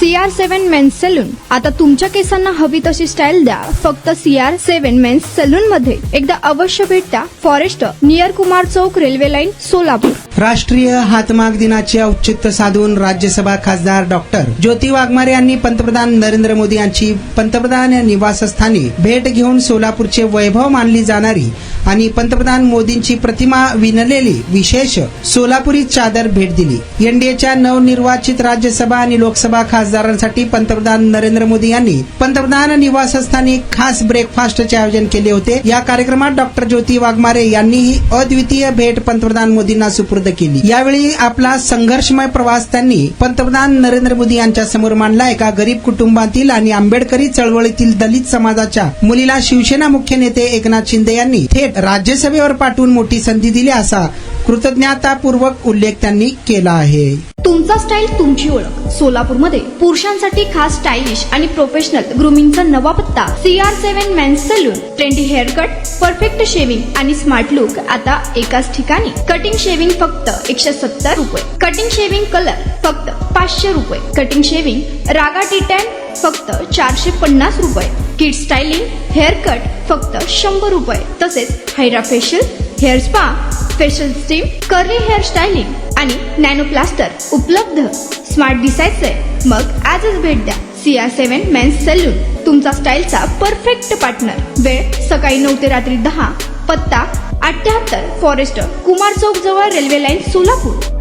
CR7 men's salon. आता तुमच्या केसांना हवी तशी स्टाईल द्या फक्त CR7 मेन्स सलून मध्ये. एकदा अवश्य भेट द्या. फॉरेस्ट नियर कुमार चौक, रेल्वे लाईन, सोलापूर. राष्ट्रीय हातमाग दिनाचे औचित्य साधून राज्यसभा खासदार डॉक्टर ज्योती वाघमारे यांनी पंतप्रधान नरेंद्र मोदी यांची पंतप्रधान निवासस्थानी भेट घेऊन सोलापूरचे वैभव मानली जाणारी आणि पंतप्रधान मोदींची प्रतिमा विणलेली विशेष सोलापुरी चादर भेट दिली. एनडीएच्या नवनिर्वाचित राज्यसभा आणि लोकसभा खासदारांसाठी पंतप्रधान नरेंद्र मोदी यांनी पंतप्रधान निवासस्थानी खास ब्रेकफास्टचे आयोजन केले होते. या कार्यक्रमात डॉक्टर ज्योती वाघमारे यांनी ही अद्वितीय भेट पंतप्रधान मोदींना सुपूर्द केली. यावेळी आपला संघर्षमय प्रवास त्यांनी पंतप्रधान नरेंद्र मोदी यांच्या समोर मांडला. एका गरीब कुटुंबातील आणि आंबेडकरी चळवळीतील दलित समाजाच्या मुलीला शिवसेना मुख्य नेते एकनाथ शिंदे यांनी थेट राज्यसभेवर पाठवून मोठी संधी दिली असा कृतज्ञतापूर्वक उल्लेख त्यांनी केला आहे. तुमचा स्टाईल तुमची ओळख. सोलापूरमध्ये पुरुषांसाठी खास स्टायलिश आणि प्रोफेशनल ग्रूमिंगचा नवा पत्ता CR7 men's salon. Trendy haircut, perfect shaving आणि स्मार्ट लुक आता एकाच ठिकाणी. कटिंग शेविंग फक्त 170 रुपये. कटिंग शेविंग कलर फक्त 500 रुपये. कटिंग शेविंग रागा टी10 फक्त 450 रुपये. किड स्टायलिंग, हेअर कट फक्त 100 रुपये. तसेच hydra facial, hair spa, facial steam, curly hair styling आणि नॅनो प्लास्टर उपलब्ध. स्मार्ट दिसायचंय मग आजच भेट द्या CR7 मेन्स सलून, तुमचा स्टाईलचा परफेक्ट पार्टनर. वेळ सकाळी 9 ते रात्री 10. पत्ता 78 फॉरेस्ट कुमार चौक जवळ, रेल्वे लाईन, सोलापूर.